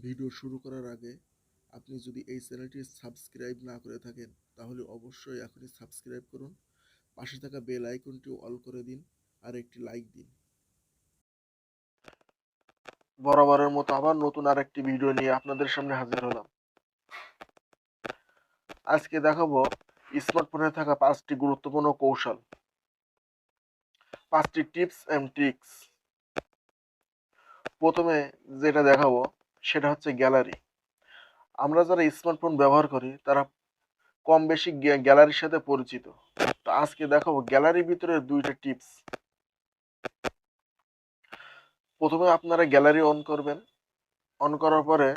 Video শুরু করার আগে আপনি যদি এই চ্যানেলটি সাবস্ক্রাইব না করে থাকেন তাহলে অবশ্যই এখনই সাবস্ক্রাইব করুন, পাশে থাকা বেল আইকনটি অল করে দিন আর একটি লাইক দিন। বরাবরের মতো আবার নতুন আরেকটি ভিডিও নিয়ে আপনাদের সামনে হাজির হলাম। আজকে দেখাবো স্মার্টফোনে থাকা 5টি গুরুত্বপূর্ণ কৌশল, 5টি টিপস এন্ড ট্রিক্স। প্রথমে যেটা দেখাবো সেটা হচ্ছে গ্যালারি। আমরা যারা স্মার্টফোন ব্যবহার করি তারা কম বেশি গ্যালারির সাথে পরিচিত। তো আজকে দেখাবো গ্যালারির ভিতরে 2টা টিপস। প্রথমে আপনারা গ্যালারি অন করবেন। অন করার পরে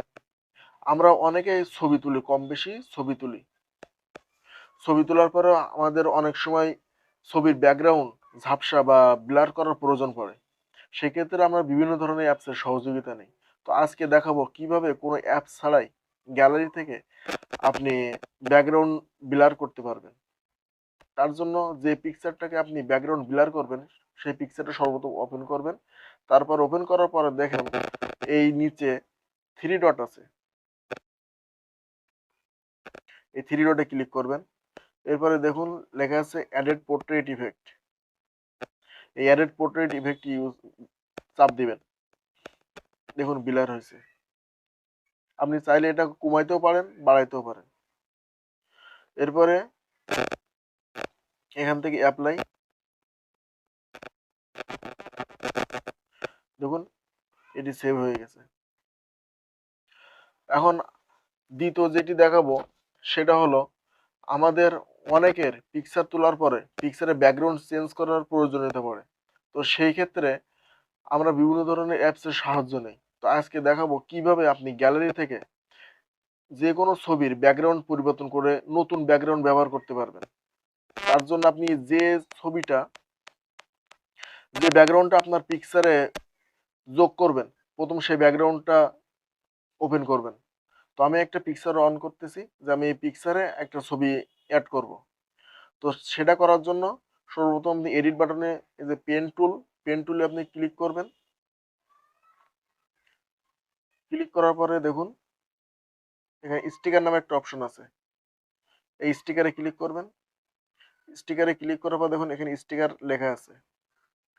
আমরা অনেকেই ছবি তুলি, কম বেশি ছবি তুলি। ছবি তোলার পরে আমাদের অনেক সময় ছবির ব্যাকগ্রাউন্ড ঝাপসা বা ব্লার করার প্রয়োজন পড়ে। সেক্ষেত্রে আমরা বিভিন্ন ধরনের অ্যাপসের সহযোগিতা নিই। তো আজকে দেখাবো কিভাবে কোনো অ্যাপ ছাড়াই গ্যালারি থেকে আপনি ব্যাকগ্রাউন্ড ব্লার করতে পারবেন। তার জন্য যে পিকচারটাকে আপনি ব্যাকগ্রাউন্ড ব্লার করবেন সেই পিকচারটা সর্বপ্রথম ওপেন করবেন। তারপর ওপেন করার পরে দেখেন এই নিচে 3 ডট আছে, এই 3 ডটে ক্লিক করবেন। এরপরে দেখুন লেখা আছে অ্যাডেড পোর্ট্রেট ইফেক্ট। এই অ্যাডেড পোর্ট্রেট ইফেক্ট চাপ দিবেন। দেখুন ব্লার হয়েছে। আপনি চাইলে এটা কমাইতেও পারেন, বাড়াইতেও পারেন। এরপরে এখান থেকে অ্যাপ্লাই, দেখুন এটি সেভ হয়ে গেছে। এখন দ্বিতীয় যেটি দেখাবো সেটা হলো আমাদের অনেকের পিকচার তোলার পরে পিকচারের ব্যাকগ্রাউন্ড চেঞ্জ করার প্রয়োজনীয়তা পড়ে। তো সেই ক্ষেত্রে আমরা বিভিন্ন ধরনের অ্যাপসের সাহায্য নেই। তো আজকে দেখাবো কিভাবে আপনি গ্যালারি থেকে যে কোনো ছবির ব্যাকগ্রাউন্ড পরিবর্তন করে নতুন ব্যাকগ্রাউন্ড ব্যবহার করতে পারবেন। তার জন্য আপনি যে ছবিটা, যে ব্যাকগ্রাউন্ডটা আপনার পিকচারে যোগ করবেন, প্রথম সেই ব্যাকগ্রাউন্ডটা ওপেন করবেন। তো আমি একটা পিকচার অন করতেছি যে আমি এই পিকচারে একটা ছবি অ্যাড করব। তো সেটা করার জন্য সর্বপ্রথম আপনি এডিট বাটনে এই যে পেন টুলে আপনি ক্লিক করবেন। ক্লিক করার পরে দেখুন এখানে স্টিকার নামে একটা অপশন আছে, এই স্টিকারে ক্লিক করবেন। স্টিকারে ক্লিক করার পর দেখুন এখানে স্টিকার লেখা আছে,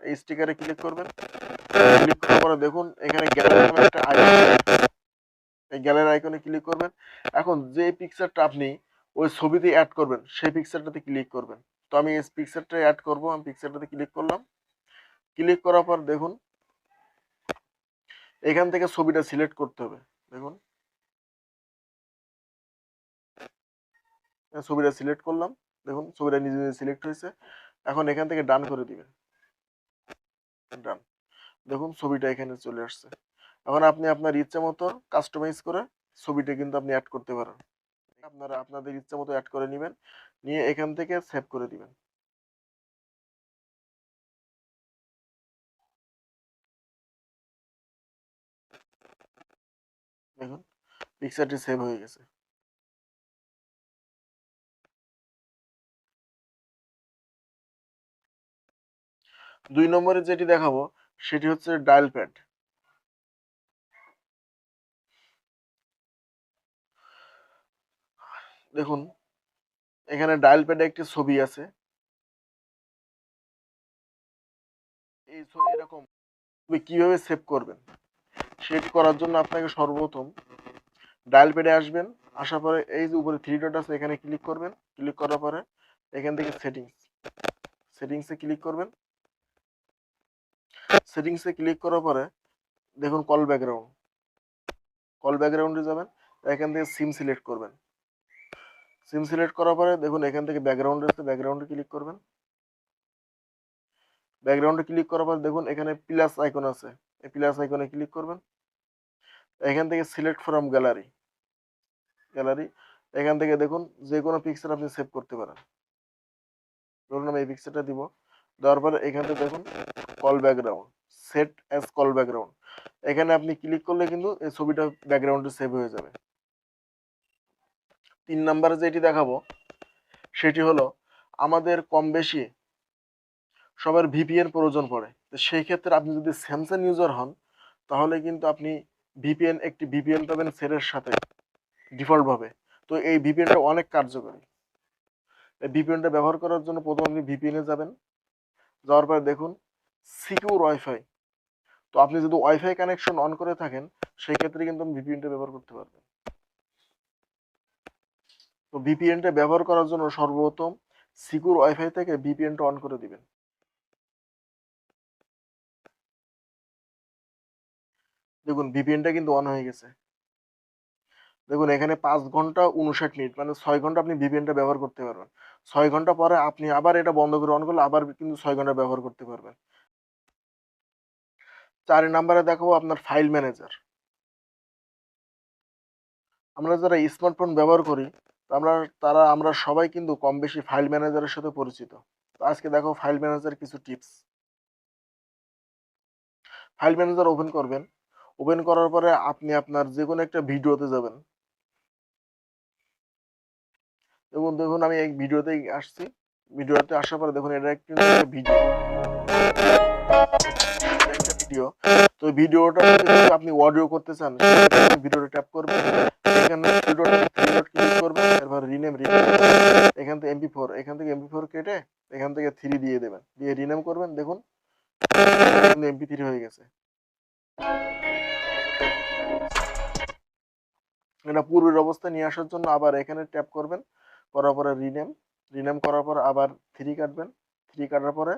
এই স্টিকারে ক্লিক করবেন। ক্লিক করার পরে দেখুন এখানে গ্যালারি নামে একটা আইকন, এই গ্যালারি আইকনে ক্লিক করবেন। এখন যে পিকচারটা আপনি ওই ছবিতে অ্যাড করবেন সেই পিকচারটাতে ক্লিক করবেন। তো আমি এই পিকচারটা অ্যাড করব, আমি পিকচারটাতে ক্লিক করলাম। ক্লিক করার পর দেখুন এখান থেকে ছবিটা সিলেক্ট করতে হবে। দেখুন ছবিটা সিলেক্ট করলাম, দেখুন ছবিটা নিজে নিজে সিলেক্ট হয়েছে। এখন এখান থেকে ডান করে দিবেন, ডান। দেখুন ছবিটা এখানে চলে আসছে। এখন আপনি আপনার ইচ্ছা মতো কাস্টমাইজ করে ছবিটা কিন্তু আপনি অ্যাড করতে পারেন। আপনারা আপনাদের ইচ্ছা মতো অ্যাড করে নেবেন, নিয়ে এখান থেকে সেভ করে দিবেন। দেখুন পিকচারটি সেভ হয়ে গেছে। 2 নম্বরে যেটি দেখাবো সেটি হচ্ছে ডায়াল প্যাড। দেখুন এখানে ডায়াল প্যাডে একটি ছবি আছে। এরকম কিভাবে সেভ করবেন সেটি করার জন্য আপনাকে সর্বপ্রথম ডায়াল প্যাডে আসবেন। আসার পরে এই যে উপরে 3 ডট আছে এখানে ক্লিক করবেন। ক্লিক করার পরে এখান থেকে সেটিংসে ক্লিক করবেন। সেটিংসে ক্লিক করার পরে দেখুন কল ব্যাকগ্রাউন্ডে যাবেন। এখান থেকে সিম সিলেক্ট করবেন। সিম সিলেক্ট করার পরে দেখুন এখান থেকে ব্যাকগ্রাউন্ড আছে, ব্যাকগ্রাউন্ডে ক্লিক করবেন। ব্যাকগ্রাউন্ডে ক্লিক করার পর দেখুন এখানে প্লাস আইকন আছে, এই প্লাস আইকনে ক্লিক করবেন। এখান থেকে সিলেক্ট ফ্রম গ্যালারি এখান থেকে দেখুন যে কোনো পিকচার আপনি সেভ করতে পারেন। ধরুন আমি এই পিকচারটা দিব, দেওয়ার পরে এখান থেকে দেখুন call background, set as call background, এখানে আপনি ক্লিক করলে কিন্তু এই ছবিটা ব্যাকগ্রাউন্ডে সেভ হয়ে যাবে। 3 নম্বরে যেটি দেখাবো সেটি হলো আমাদের কম বেশি সবার ভিপিএন প্রয়োজন পড়ে। তো সেই ক্ষেত্রে আপনি যদি স্যামসাং ইউজার হন তাহলে কিন্তু আপনি একটি ভিপিএন পাবেন সেটের সাথে ডিফল্ট ভাবে। তো এই ভিপিএনটা অনেক কার্যকরী। এই ভিপিএনটা ব্যবহার করার জন্য প্রথমে আপনি ভিপিএনে যাবেন, যাওয়ার পরে দেখুন সিকিউর ওয়াইফাই। তো আপনি যদি ওয়াইফাই কানেকশন অন করে থাকেন সেই ক্ষেত্রে কিন্তু আপনি ভিপিএনটা ব্যবহার করতে পারবেন। তো ভিপিএনটা ব্যবহার করার জন্য সর্বপ্রথম সিকিউর ওয়াইফাই থেকে ভিপিএনটা অন করে দিবেন। দেখুন ভিপিএনটা কিন্তু অন হয়ে গেছে। দেখুন এখানে 5 ঘন্টা 59 মিনিট, মানে 6 ঘন্টা আপনি ভিপিএনটা ব্যবহার করতে পারবেন। 6 ঘন্টা পরে আপনি আবার এটা বন্ধ করে অন করলে আবার কিন্তু 6 ঘন্টা ব্যবহার করতে পারবেন। 4 নম্বরে দেখাবো আপনার ফাইল ম্যানেজার। আমরা যারা স্মার্টফোন ব্যবহার করি আমরা সবাই কিন্তু কম বেশি ফাইল ম্যানেজারের সাথে পরিচিত। তো আজকে দেখো ফাইল ম্যানেজার কিছু টিপস। ফাইল ম্যানেজার ওপেন করবেন। ওপেন করার পরে আপনি আপনার যে কোনো একটা ভিডিওতে যাবেন। দেখুন দেখুন আমি এই ভিডিওতেই আসছি। ভিডিওতে আসার পরে দেখুন এটা একটা ভিডিও, একটা ভিডিও। তো ভিডিওটা যদি আপনি অডিও করতে চান সেক্ষেত্রে আপনি ভিডিওটা ট্যাপ করবেন। এখানে ভিডিওটা থ্রি ডট ক্লিক করবেন, এরপর রিনেম এখান থেকে এমপি4 কেটে এখান থেকে 3 দিয়ে দেবেন, দিয়ে রিনেম করবেন। দেখুন এমপি3 হয়ে গেছে। এটা পূর্বের অবস্থায় নিয়ে আসার জন্য আবার এখানে ট্যাপ করবেন, করার পরে রিনেম করার পর আবার 3 কাটবেন। 3 কাটার পরে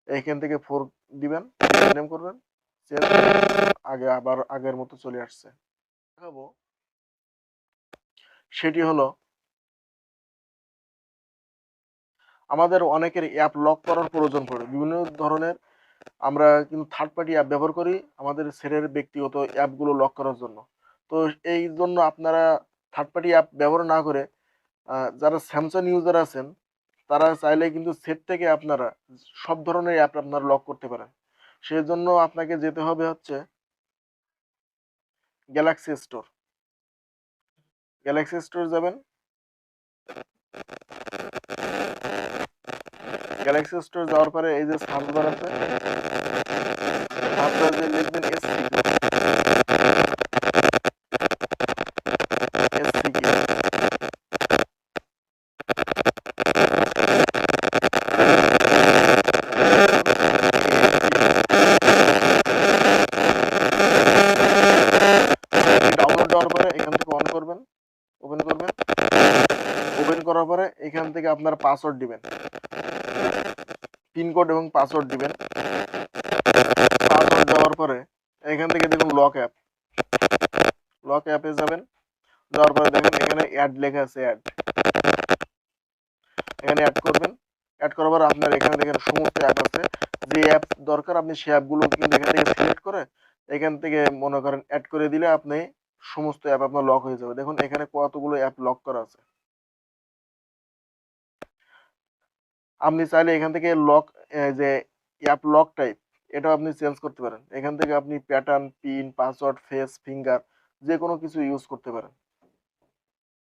এইখান থেকে 4 দিবেন, রিনেম করবেন, আবার আগের মতো চলে আসছে। দেখাবো সেটি হলো আমাদের অনেকের অ্যাপ লক করার প্রয়োজন পড়ে। বিভিন্ন ধরনের আমরা কিন্তু থার্ড পার্টি অ্যাপ ব্যবহার করি আমাদের সেটের ব্যক্তিগত অ্যাপগুলো লক করার জন্য। তো এই জন্য আপনারা থার্ড পার্টি অ্যাপ ব্যবহার না করে যারা স্যামসাং ইউজার আছেন তারা চাইলে কিন্তু সেট থেকে আপনারা সব ধরনের অ্যাপ আপনারা লক করতে পারেন। সেজন্য আপনাকে যেতে হবে হচ্ছে গ্যালাক্সি স্টোর। গ্যালাক্সি স্টোর যাবেন। গ্যালাক্সি স্টোর যাওয়ার পরে এই যে সার্চ বার আছে, সার্চ বারে লিখবেন এসসিকি। ডাউনলোড দেওয়ার পরে এখান থেকে অন করবেন, ওপেন করবেন। ওপেন করার পরে এখান থেকে আপনার পাসওয়ার্ড দিবেন, পিনকোড এবং পাসওয়ার্ড দিবেন। পাসওয়ার্ড দেওয়ার পরে এখান থেকে দেখুন লক অ্যাপে যাবেন। যাওয়ার পরে দেখেন এখানে অ্যাড লেখা আছে, এখানে অ্যাড করবেন। অ্যাড করার পর আপনার এখানে দেখেন সমস্ত অ্যাপ আছে, যে অ্যাপ দরকার আপনি সেই অ্যাপগুলো কিন্তু এখান থেকে সিলেক্ট করে এখান থেকে মনে করেন অ্যাড করে দিলে আপনি সমস্ত অ্যাপ আপনার লক হয়ে যাবে। দেখুন এখানে কতগুলো অ্যাপ লক করা আছে। আপনি চাইলে এখান থেকে যে অ্যাপ লক টাইপ এটাও আপনি চেঞ্জ করতে পারেন। এখান থেকে আপনি pattern, pin, password, face, finger যে কোনো কিছু ইউজ করতে পারেন।